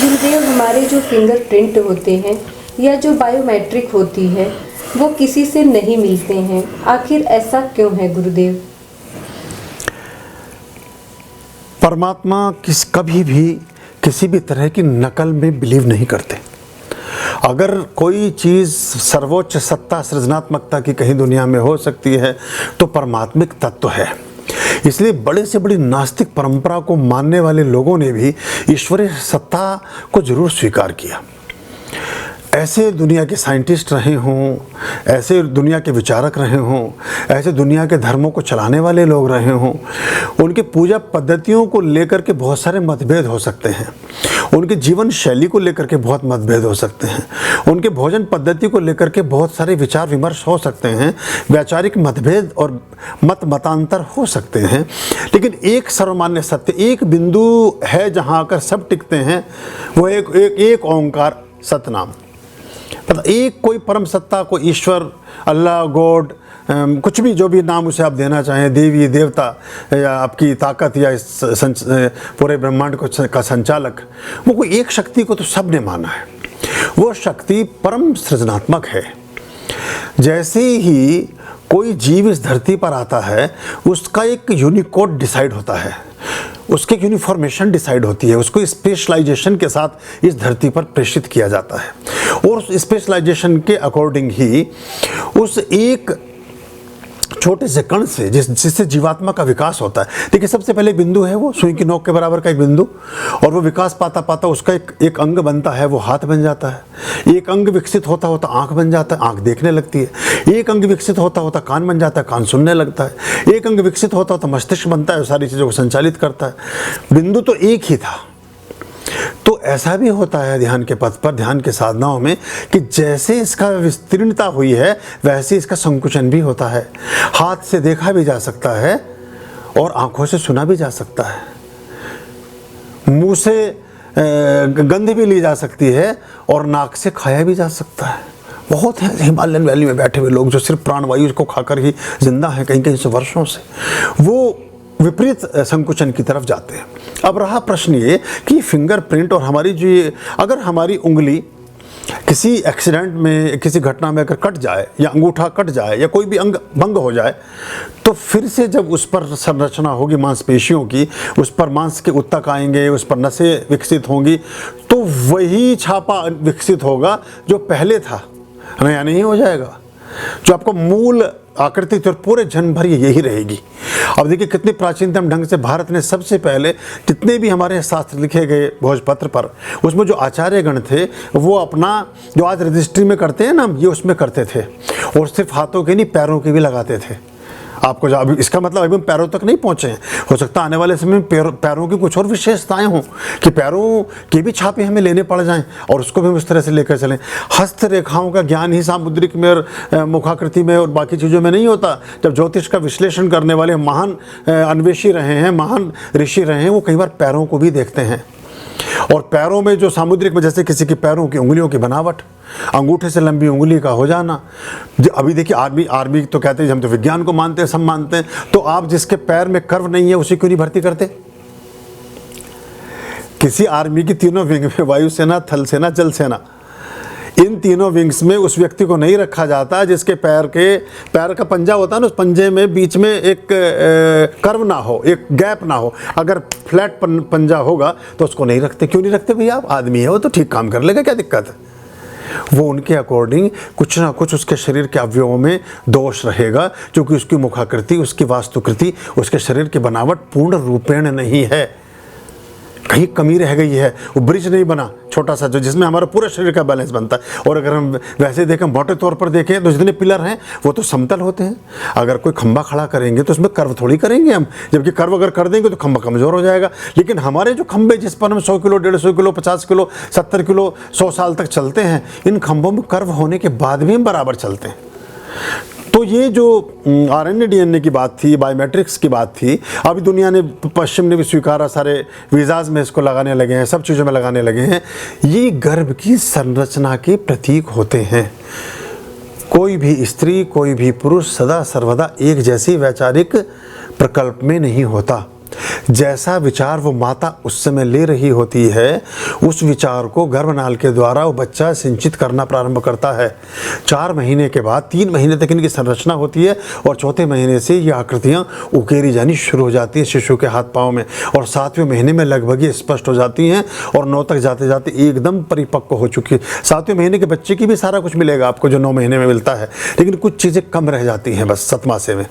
गुरुदेव, हमारे जो फिंगरप्रिंट होते हैं या जो बायोमेट्रिक होती है वो किसी से नहीं मिलते हैं, आखिर ऐसा क्यों है गुरुदेव? परमात्मा कभी भी किसी भी तरह की नकल में बिलीव नहीं करते। अगर कोई चीज़ सर्वोच्च सत्ता सृजनात्मकता की कहीं दुनिया में हो सकती है तो परमात्मिक तत्व है। इसलिए बड़े से बड़ी नास्तिक परंपरा को मानने वाले लोगों ने भी ईश्वरीय सत्ता को जरूर स्वीकार किया। ऐसे दुनिया के साइंटिस्ट रहे हों, ऐसे दुनिया के विचारक रहे हों, ऐसे दुनिया के धर्मों को चलाने वाले लोग रहे हों, उनके पूजा पद्धतियों को लेकर के बहुत सारे मतभेद हो सकते हैं, उनके जीवन शैली को लेकर के बहुत मतभेद हो सकते हैं, उनके भोजन पद्धति को लेकर के बहुत सारे विचार विमर्श हो सकते हैं, वैचारिक मतभेद और मतांतर हो सकते हैं, लेकिन एक सर्वमान्य सत्य, एक बिंदु है जहाँ आकर सब टिकते हैं, वो एक ओंकार सतनाम। मतलब एक कोई परम सत्ता को ईश्वर, अल्लाह, गॉड, कुछ भी जो भी नाम उसे आप देना चाहें, देवी देवता या आपकी ताकत या पूरे ब्रह्मांड का संचालक, वो कोई एक शक्ति को तो सब ने माना है। वो शक्ति परम सृजनात्मक है। जैसे ही कोई जीव इस धरती पर आता है उसका एक यूनिकोड डिसाइड होता है, उसकी एक यूनिफॉर्मेशन डिसाइड होती है, उसको स्पेशलाइजेशन के साथ इस धरती पर प्रेषित किया जाता है और उस स्पेशलाइजेशन के अकॉर्डिंग ही उस एक छोटे से कण से जिससे जीवात्मा का विकास होता है। देखिए, सबसे पहले बिंदु है वो सुई की नोक के बराबर का एक बिंदु, और वो विकास पाता पाता उसका एक अंग बनता है, वो हाथ बन जाता है। एक अंग विकसित होता होता आंख बन जाता है, आंख देखने लगती है। एक अंग विकसित होता होता कान बन जाता है, कान सुनने लगता है। एक अंग विकसित होता होता मस्तिष्क बनता है, सारी चीज़ों को संचालित करता है। बिंदु तो एक ही था। तो ऐसा भी होता है ध्यान के पथ पर, ध्यान के साधनाओं में, कि जैसे इसका विस्तीर्णता हुई है वैसे इसका संकुचन भी होता है। हाथ से देखा भी जा सकता है और आंखों से सुना भी जा सकता है, मुंह से गंध भी ली जा सकती है और नाक से खाया भी जा सकता है। बहुत हैं हिमालयन वैली में बैठे हुए लोग जो सिर्फ प्राणवायु को खाकर ही जिंदा हैं, कहीं कहीं से वर्षों से, वो विपरीत संकुचन की तरफ जाते हैं। अब रहा प्रश्न ये कि फिंगरप्रिंट और हमारी जो, अगर हमारी उंगली किसी एक्सीडेंट में, किसी घटना में अगर कट जाए या अंगूठा कट जाए या कोई भी अंग भंग हो जाए, तो फिर से जब उस पर संरचना होगी मांसपेशियों की, उस पर मांस के ऊतक आएंगे, उस पर नसें विकसित होंगी, तो वही छापा विकसित होगा जो पहले था, नया नहीं हो जाएगा। जो आपको मूल आकृति और पूरे जन्म भर यही रहेगी। अब देखिए कितने प्राचीनतम ढंग से भारत ने सबसे पहले जितने भी हमारे शास्त्र लिखे गए भोजपत्र पर, उसमें जो आचार्यगण थे वो अपना जो आज रजिस्ट्री में करते हैं ना, ये उसमें करते थे, और सिर्फ हाथों के नहीं पैरों के भी लगाते थे। आपको जो अभी इसका मतलब अभी हम पैरों तक नहीं पहुँचे हैं, हो सकता है आने वाले समय में पैरों की कुछ और विशेषताएं हों कि पैरों के भी छापे हमें लेने पड़ जाएं और उसको भी हम इस तरह से लेकर चलें। हस्त रेखाओं का ज्ञान ही सामुद्रिक में और मुखाकृति में और बाकी चीज़ों में नहीं होता। जब ज्योतिष का विश्लेषण करने वाले महान अन्वेषी रहे हैं, महान ऋषि रहे हैं, वो कई बार पैरों को भी देखते हैं। और पैरों में जो सामुद्रिक में, जैसे किसी की पैरों की उंगलियों की बनावट, अंगूठे से लंबी उंगली का हो जाना। अभी देखिए आर्मी तो कहते हैं, हम तो विज्ञान को मानते हैं, सब मानते हैं, तो आप जिसके पैर में कर्व नहीं है उसे क्यों नहीं भर्ती करते? किसी आर्मी की तीनों विंग में, वायुसेना, थल सेना, जल सेना, इन तीनों विंग्स में उस व्यक्ति को नहीं रखा जाता जिसके पैर का पंजा होता है ना, उस पंजे में बीच में एक कर्व ना हो, एक गैप ना हो। अगर फ्लैट पंजा होगा तो उसको नहीं रखते। क्यों नहीं रखते भैया? आप आदमी है, वो तो ठीक काम कर लेगा, क्या दिक्कत है? वो उनके अकॉर्डिंग कुछ ना कुछ उसके शरीर के अवयवों में दोष रहेगा, क्योंकि उसकी मुखाकृति, उसकी वास्तुकृति, उसके शरीर की बनावट पूर्ण रूपेण नहीं है, कहीं कमी रह गई है। वो ब्रिज नहीं बना छोटा सा, जो जिसमें हमारा पूरा शरीर का बैलेंस बनता है। और अगर हम वैसे देखें, मोटे तौर पर देखें, तो जितने पिलर हैं वो तो समतल होते हैं। अगर कोई खंबा खड़ा करेंगे तो उसमें कर्व थोड़ी करेंगे हम, जबकि कर्व अगर कर देंगे तो खंबा कमज़ोर हो जाएगा। लेकिन हमारे जो खंबे जिस पर हम 100 किलो, 150 किलो, 50 किलो, 70 किलो, 100 साल तक चलते हैं, इन खंभों में कर्व होने के बाद भी हम बराबर चलते हैं। तो ये जो RNA DNA की बात थी, बायोमेट्रिक्स की बात थी, अभी दुनिया ने, पश्चिम ने भी स्वीकारा, सारे वीज़ाज में इसको लगाने लगे हैं, सब चीज़ों में लगाने लगे हैं। ये गर्भ की संरचना के प्रतीक होते हैं। कोई भी स्त्री, कोई भी पुरुष सदा सर्वदा एक जैसी वैचारिक प्रकल्प में नहीं होता। जैसा विचार वो माता उस समय ले रही होती है, उस विचार को गर्भनाल के द्वारा वो बच्चा सिंचित करना प्रारंभ करता है। 4 महीने के बाद 3 महीने तक इनकी संरचना होती है और चौथे महीने से ये आकृतियाँ उकेरी जानी शुरू हो जाती हैं शिशु के हाथ पाँव में, और 7वें महीने में लगभग ये स्पष्ट हो जाती हैं और 9 तक जाते जाते एकदम परिपक्व हो चुकी है। 7वें महीने के बच्चे की भी सारा कुछ मिलेगा आपको जो 9 महीने में मिलता है, लेकिन कुछ चीज़ें कम रह जाती हैं बस 7 मासे में।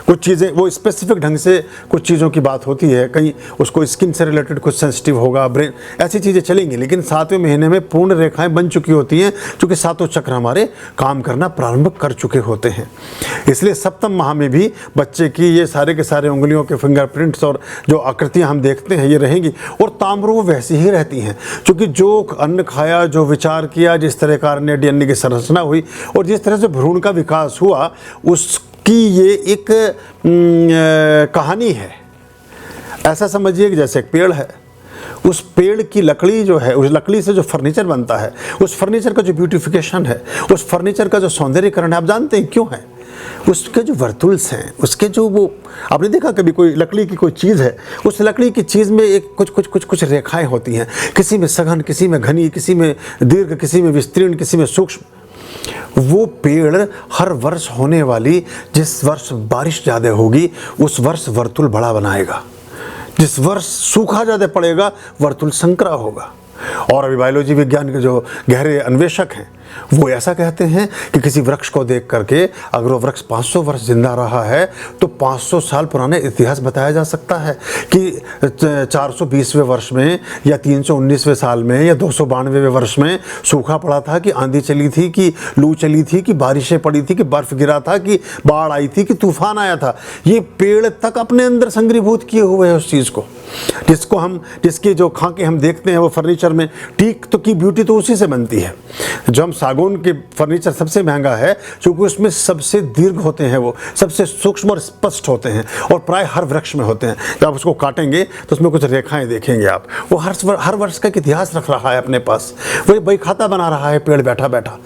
कुछ चीज़ें वो स्पेसिफिक ढंग से कुछ चीज़ों की बात होती है, कहीं उसको स्किन से रिलेटेड कुछ सेंसिटिव होगा, ब्रेन, ऐसी चीज़ें चलेंगी, लेकिन 7वें महीने में पूर्ण रेखाएं बन चुकी होती हैं क्योंकि 7 चक्र हमारे काम करना प्रारंभ कर चुके होते हैं। इसलिए सप्तम माह में भी बच्चे की ये सारे के सारे उंगलियों के फिंगरप्रिंट्स और जो आकृतियां हम देखते हैं ये रहेंगी, और ताम्रू वैसी ही रहती हैं क्योंकि जो अन्न खाया, जो विचार किया, जिस तरह का अन्न की संरचना हुई और जिस तरह से भ्रूण का विकास हुआ, उसकी ये एक कहानी है। ऐसा समझिए कि जैसे एक पेड़ है, उस पेड़ की लकड़ी जो है, उस लकड़ी से जो फर्नीचर बनता है, उस फर्नीचर का जो ब्यूटिफिकेशन है, उस फर्नीचर का जो सौंदर्यीकरण है, आप जानते हैं क्यों है? उसके जो वर्तुल्स हैं, उसके जो वो, आपने देखा कभी कोई लकड़ी की कोई चीज़ है, उस लकड़ी की चीज़ में एक कुछ रेखाएं होती हैं, किसी में सघन, किसी में घनी, किसी में दीर्घ, किसी में विस्तीर्ण, किसी में सूक्ष्म। वो पेड़ हर वर्ष होने वाली, जिस वर्ष बारिश ज़्यादा होगी उस वर्ष वर्तुल बड़ा बनाएगा, जिस वर्ष सूखा ज़्यादा पड़ेगा वर्तुल संकरा होगा। और अभी बायोलॉजी विज्ञान के जो गहरे अन्वेषक हैं वो ऐसा कहते हैं कि किसी वृक्ष को देख करके अगर वो वृक्ष 500 वर्ष जिंदा रहा है तो 500 साल पुराने इतिहास बताया जा सकता है कि 420वें वर्ष में या 319वें साल में या 292वें वर्ष में सूखा पड़ा था, कि आंधी चली थी, कि लू चली थी, कि बारिशें पड़ी थी, कि बर्फ गिरा था, कि बाढ़ आई थी, कि तूफान आया था। ये पेड़ तक अपने अंदर संग्रहीभूत किए हुए है उस चीज़ को, जिसकी जो खाके हम देखते हैं वो फर्नीचर में, टीक तो की ब्यूटी तो उसी से बनती है। जो हम सागौन के फर्नीचर सबसे महंगा है क्योंकि उसमें सबसे दीर्घ होते हैं, वो सबसे सूक्ष्म और स्पष्ट होते हैं, और प्राय हर वृक्ष में होते हैं। जब आप उसको काटेंगे तो उसमें कुछ रेखाएं देखेंगे आप। वो हर वर्ष का एक इतिहास रख रहा है अपने पास, वही बही खाता बना रहा है पेड़ बैठा बैठा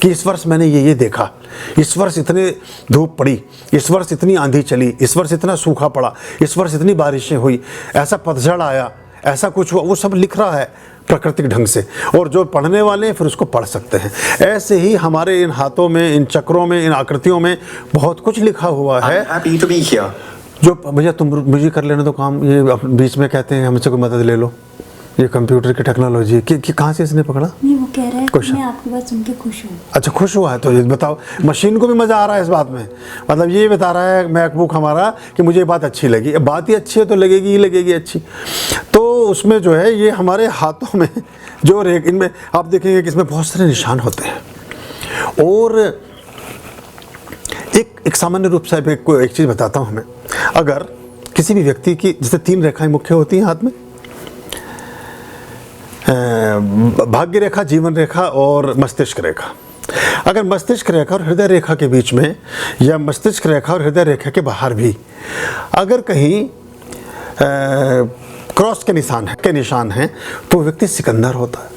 कि इस वर्ष मैंने ये देखा, इस वर्ष इतने धूप पड़ी, इस वर्ष इतनी आंधी चली, इस वर्ष इतना सूखा पड़ा, इस वर्ष इतनी बारिशें हुई, ऐसा पतझड़ आया, ऐसा कुछ हुआ। वो सब लिख रहा है प्राकृतिक ढंग से, और जो पढ़ने वाले हैं फिर उसको पढ़ सकते हैं। ऐसे ही हमारे इन हाथों में, इन चक्रों में, इन आकृतियों में बहुत कुछ लिखा हुआ है। जो भैया तुम मुझे कर लेने दो काम, ये बीच में कहते हैं हमसे कोई मदद ले लो, ये कंप्यूटर की टेक्नोलॉजी कि कहाँ से इसने पकड़ा? नहीं, वो कह रहा है मैं आपकी बात सुन के खुश हूँ। अच्छा, खुश हुआ है तो ये बताओ, मशीन को भी मज़ा आ रहा है इस बात में, मतलब ये बता रहा है मैकबुक हमारा कि मुझे ये बात अच्छी लगी। बात ही अच्छी है तो लगेगी ही लगेगी अच्छी। तो उसमें जो है ये हमारे हाथों में जो इनमें आप देखेंगे कि इसमें बहुत सारे निशान होते हैं। और एक सामान्य रूप से एक चीज़ बताता हूँ मैं, अगर किसी भी व्यक्ति की जैसे 3 रेखाएं मुख्य होती हैं हाथ में, भाग्य रेखा, जीवन रेखा और मस्तिष्क रेखा। अगर मस्तिष्क रेखा और हृदय रेखा के बीच में, या मस्तिष्क रेखा और हृदय रेखा के बाहर भी अगर कहीं क्रॉस के निशान हैं तो व्यक्ति सिकंदर होता है,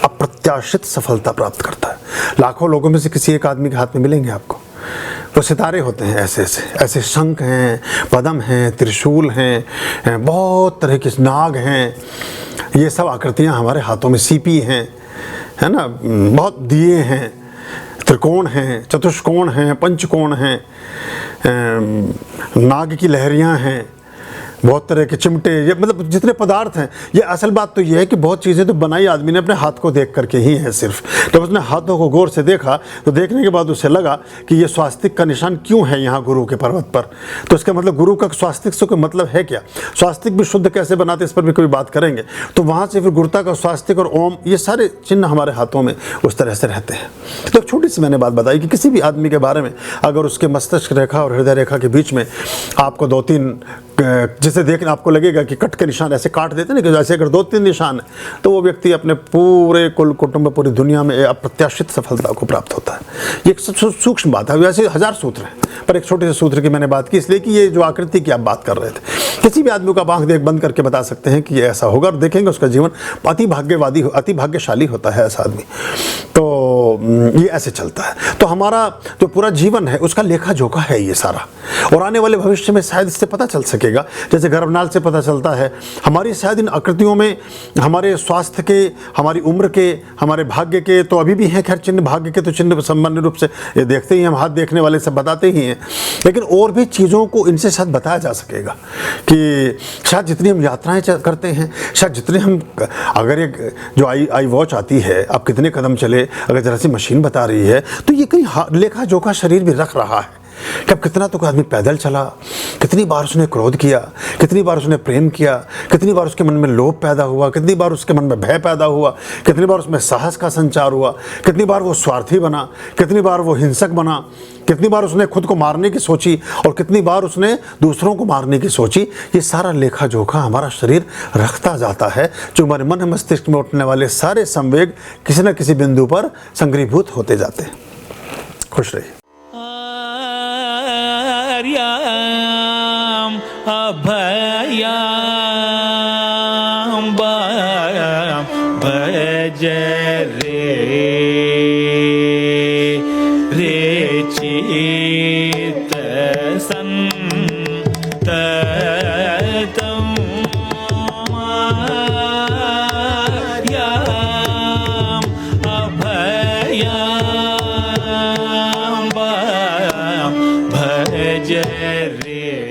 अप्रत्याशित सफलता प्राप्त करता है। लाखों लोगों में से किसी एक आदमी के हाथ में मिलेंगे आपको, वो सितारे होते हैं, ऐसे शंख हैं, पद्म हैं, त्रिशूल हैं, बहुत तरह के नाग हैं, ये सब आकृतियां हमारे हाथों में, सीपी हैं, है ना, बहुत दिए हैं, त्रिकोण हैं, चतुष्कोण हैं, पंचकोण हैं, नाग की लहरियां हैं, बहुत तरह के चिमटे, ये मतलब जितने पदार्थ हैं। ये असल बात तो ये है कि बहुत चीज़ें तो बनाई आदमी ने अपने हाथ को देख करके ही है सिर्फ। जब उसने हाथों को गौर से देखा तो देखने के बाद उसे लगा कि ये स्वास्तिक का निशान क्यों है यहाँ गुरु के पर्वत पर, तो इसका मतलब गुरु का स्वास्तिक से कोई मतलब है क्या, स्वास्तिक भी शुद्ध कैसे बनाते इस पर भी कभी बात करेंगे। तो वहाँ से फिर गुरुता का स्वास्तिक और ओम, ये सारे चिन्ह हमारे हाथों में उस तरह से रहते हैं। तो एक छोटी सी मैंने बात बताई कि किसी भी आदमी के बारे में अगर उसके मस्तिष्क रेखा और हृदय रेखा के बीच में आपको 2-3 जिसे देखना आपको लगेगा कि कट के निशान ऐसे काट देते ना, कि जैसे अगर 2-3 निशान है तो वो व्यक्ति अपने पूरे कुल कुटुंब, पूरी दुनिया में अप्रत्याशित सफलता को प्राप्त होता है। ये एक सूक्ष्म बात है, वैसे 1000 सूत्र हैं पर एक छोटे से सूत्र की मैंने बात की इसलिए कि ये जो आकृति की आप बात कर रहे थे, किसी भी आदमी को आप आंख देख बंद करके बता सकते हैं कि ये ऐसा होगा, और देखेंगे उसका जीवन अति भाग्यशाली होता है ऐसा आदमी। तो ये ऐसे चलता है। तो हमारा जो पूरा जीवन है उसका लेखा जोखा है ये सारा, और आने वाले भविष्य में शायद इससे पता चल सकेगा, जैसे गर्भनाल से पता चलता है हमारी शायद इन आकृतियों में हमारे स्वास्थ्य के, हमारी उम्र के, हमारे भाग्य के तो अभी भी हैं, खैर चिन्ह भाग्य के तो चिन्ह सामान्य रूप से ये देखते ही हम, हाथ देखने वाले सब बताते ही हैं, लेकिन और भी चीज़ों को इनसे शायद बताया जा सकेगा कि शायद जितनी हम यात्राएं करते हैं, शायद जितने हम, अगर एक जो आई वॉच आती है आप कितने कदम चले, अगर जरा सी मशीन बता रही है तो ये कहीं लेखा जोखा शरीर भी रख रहा है कि अब कितना तो आदमी पैदल चला, कितनी बार उसने क्रोध किया, कितनी बार उसने प्रेम किया, कितनी बार उसके मन में लोभ पैदा हुआ, कितनी बार उसके मन में भय पैदा हुआ, कितनी बार उसमें साहस का संचार हुआ, कितनी बार वो स्वार्थी बना, कितनी बार वो हिंसक बना, कितनी बार उसने खुद को मारने की सोची और कितनी बार उसने दूसरों को मारने की सोची। ये सारा लेखा जोखा हमारा शरीर रखता जाता है, जो हमारे मन मस्तिष्क में उठने वाले सारे संवेग किसी न किसी बिंदु पर संग्रीभूत होते जाते हैं। खुश रहिए। अभयाम भज रे चित संततम अभयाम भज रे